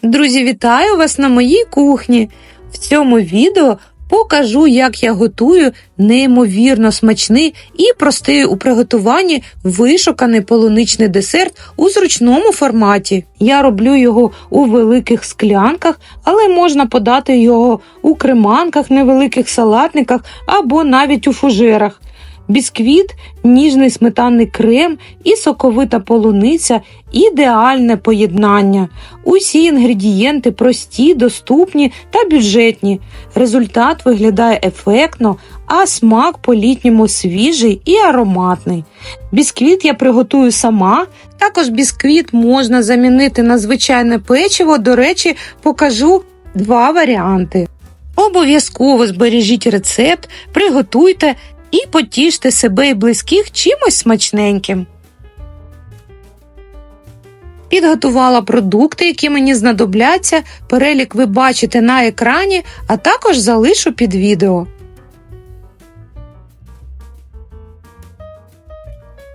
Друзі, вітаю вас на моїй кухні! В цьому відео покажу, як я готую неймовірно смачний і простий у приготуванні вишуканий полуничний десерт у зручному форматі. Я роблю його у великих склянках, але можна подати його у креманках, невеликих салатниках або навіть у фужерах. Бісквіт, ніжний сметанний крем і соковита полуниця – ідеальне поєднання. Усі інгредієнти прості, доступні та бюджетні. Результат виглядає ефектно, а смак по-літньому свіжий і ароматний. Бісквіт я приготую сама. Також бісквіт можна замінити на звичайне печиво. До речі, покажу два варіанти. Обов'язково збережіть рецепт, приготуйте і потіште себе і близьких чимось смачненьким. Підготувала продукти, які мені знадобляться. Перелік ви бачите на екрані, а також залишу під відео.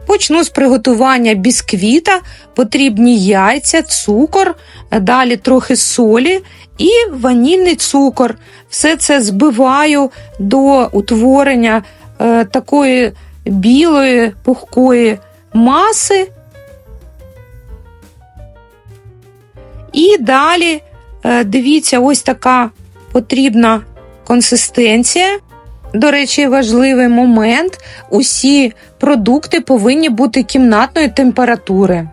Почну з приготування бісквіта. Потрібні яйця, цукор, далі трохи солі і ванільний цукор. Все це збиваю до утворення такої білої пухкої маси. І далі, дивіться, ось така потрібна консистенція. До речі, важливий момент – усі продукти повинні бути кімнатної температури.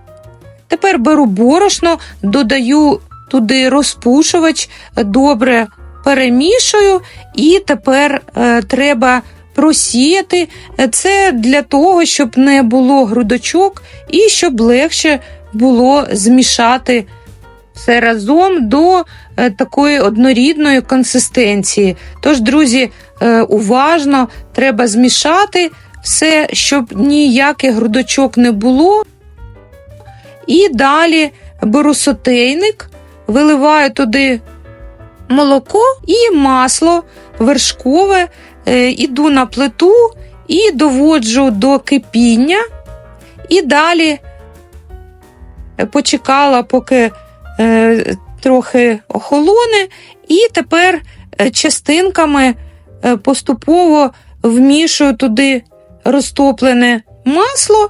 Тепер беру борошно, додаю туди розпушувач, добре перемішую і тепер треба просіяти. Це для того, щоб не було грудочок і щоб легше було змішати все разом до такої однорідної консистенції. Тож, друзі, уважно треба змішати все, щоб ніяких грудочок не було. І далі беру сотейник, виливаю туди молоко і масло вершкове, іду на плиту і доводжу до кипіння. І далі почекала, поки трохи охолоне, і тепер частинками поступово вмішую туди розтоплене масло,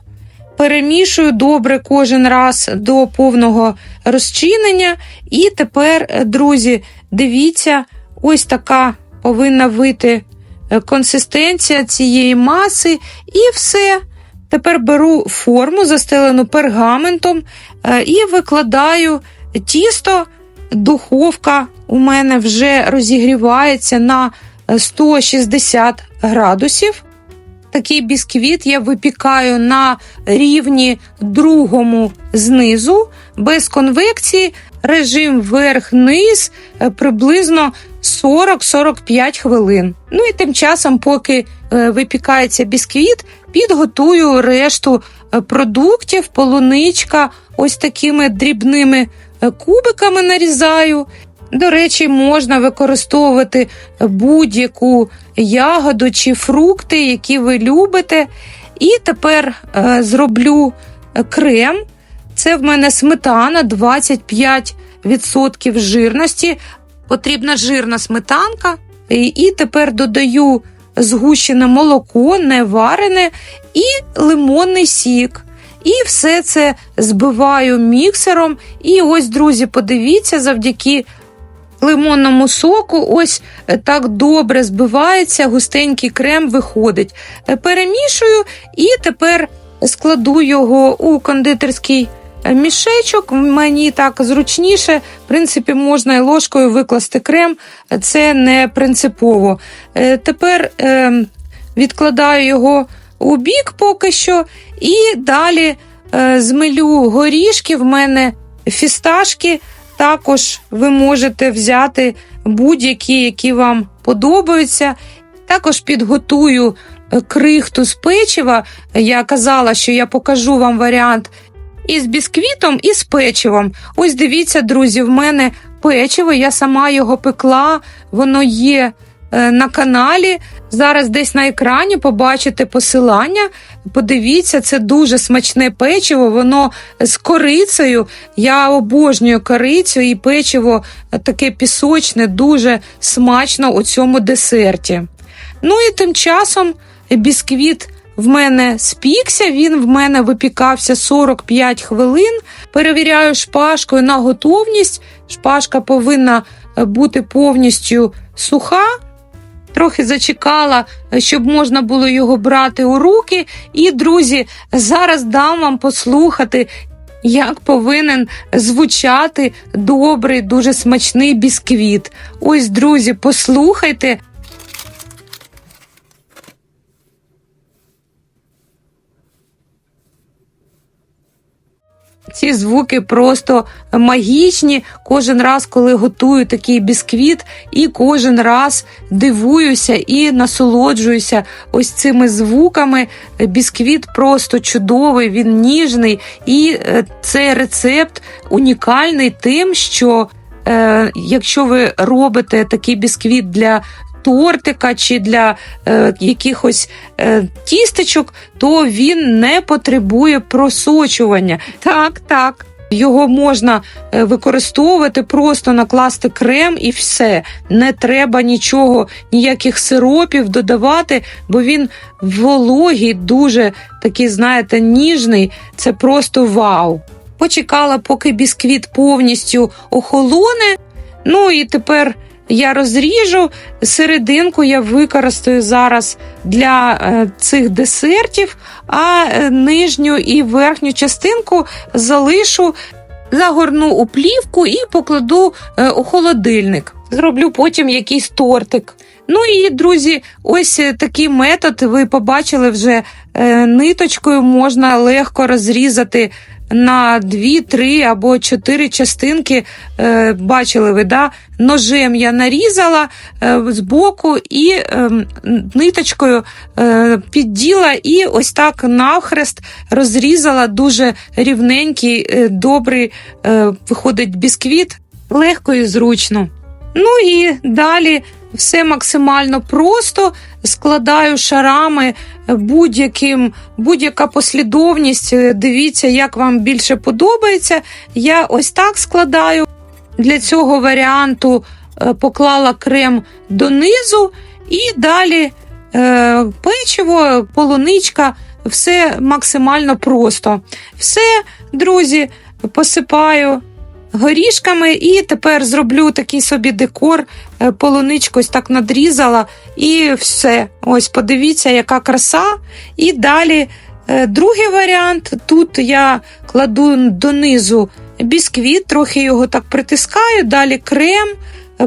перемішую добре кожен раз до повного розчинення. І тепер, друзі, дивіться, ось така повинна вийти консистенція цієї маси, і все. Тепер беру форму, застелену пергаментом, і викладаю тісто. Духовка у мене вже розігрівається на 160 градусів. Такий бісквіт я випікаю на рівні другому знизу, без конвекції, режим вверх-низ, приблизно 40-45 хвилин. Ну і тим часом, поки випікається бісквіт, підготую решту продуктів. Полуничка ось такими дрібними кубиками нарізаю. До речі, можна використовувати будь-яку ягоду чи фрукти, які ви любите. І тепер зроблю крем. Це в мене сметана 25% жирності. Потрібна жирна сметанка. І тепер додаю згущене молоко, не варене, і лимонний сік. І все це збиваю міксером. І ось, друзі, подивіться, завдяки лимонному соку ось так добре збивається, густенький крем виходить. Перемішую і тепер складу його у кондитерський мішечок. Мені так зручніше. В принципі, можна і ложкою викласти крем, це не принципово. Тепер відкладаю його у бік поки що, і далі змелю горішки. В мене фісташки, також ви можете взяти будь-які, які вам подобаються. Також підготую крихту з печива. Я казала, що я покажу вам варіант і з бісквітом, і з печивом. Ось дивіться, друзі, в мене печиво, я сама його пекла, воно є на каналі. Зараз десь на екрані побачите посилання. Подивіться, це дуже смачне печиво, воно з корицею. Я обожнюю корицю, і печиво таке пісочне, дуже смачно у цьому десерті. Ну і тим часом бісквіт в мене спікся, він в мене випікався 45 хвилин. Перевіряю шпажкою на готовність. Шпажка повинна бути повністю суха. Трохи зачекала, щоб можна було його брати у руки. І, друзі, зараз дам вам послухати, як повинен звучати добрий, дуже смачний бісквіт. Ось, друзі, послухайте. Ці звуки просто магічні. Кожен раз, коли готую такий бісквіт, і кожен раз дивуюся і насолоджуюся ось цими звуками. Бісквіт просто чудовий, він ніжний, і цей рецепт унікальний тим, що якщо ви робите такий бісквіт для тортика чи для якихось тістечок, то він не потребує просочування. Так. Його можна використовувати, просто накласти крем і все. Не треба нічого, ніяких сиропів додавати, бо він вологий, дуже такий, знаєте, ніжний. Це просто вау. Почекала, поки бісквіт повністю охолоне. Ну і тепер я розріжу, серединку я використаю зараз для цих десертів, а нижню і верхню частинку залишу, загорну у плівку і покладу у холодильник. Зроблю потім якийсь тортик. Ну і, друзі, ось такий метод, ви побачили вже, ниточкою можна легко розрізати на 2, 3 або 4 частинки, бачили ви, да? Ножем я нарізала збоку і ниточкою підділа, і ось так навхрест розрізала, дуже рівненький, добрий виходить бісквіт, легко і зручно. Ну і далі все максимально просто, складаю шарами, будь-яка послідовність, дивіться, як вам більше подобається. Я ось так складаю. Для цього варіанту поклала крем донизу і далі печиво, полуничка, все максимально просто. Все, друзі, посипаю горішками і тепер зроблю такий собі декор, полуничку ось так надрізала і все. Ось подивіться, яка краса. І далі другий варіант, тут я кладу донизу бісквіт, трохи його так притискаю, далі крем,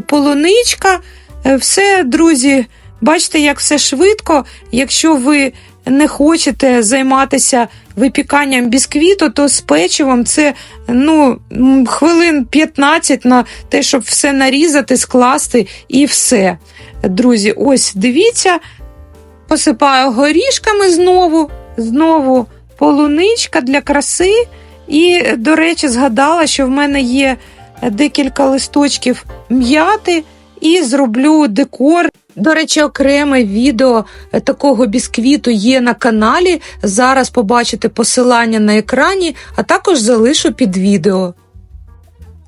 полуничка. Все, друзі, бачите, як все швидко. Якщо ви не хочете займатися випіканням бісквіту, то з печивом це хвилин 15 на те, щоб все нарізати, скласти і все. Друзі, ось дивіться, посипаю горішками знову полуничка для краси. І, до речі, згадала, що в мене є декілька листочків м'яти, і зроблю декор. До речі, окреме відео такого бісквіту є на каналі. Зараз побачите посилання на екрані, а також залишу під відео.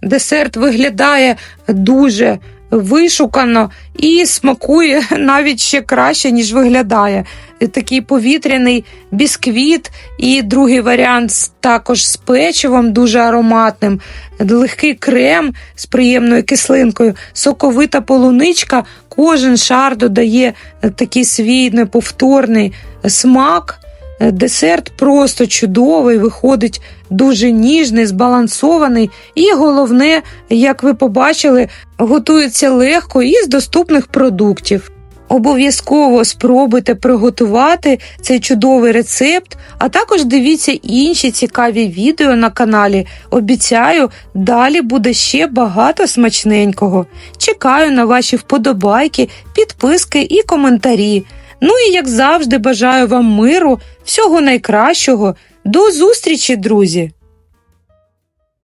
Десерт виглядає дуже вишукано і смакує навіть ще краще, ніж виглядає. Такий повітряний бісквіт, і другий варіант також з печивом, дуже ароматним, легкий крем з приємною кислинкою, соковита полуничка, кожен шар додає такий свій неповторний смак. Десерт просто чудовий, виходить дуже ніжний, збалансований і, головне, як ви побачили, готується легко і з доступних продуктів. Обов'язково спробуйте приготувати цей чудовий рецепт, а також дивіться інші цікаві відео на каналі. Обіцяю, далі буде ще багато смачненького. Чекаю на ваші вподобайки, підписки і коментарі. Ну і, як завжди, бажаю вам миру, всього найкращого. До зустрічі, друзі!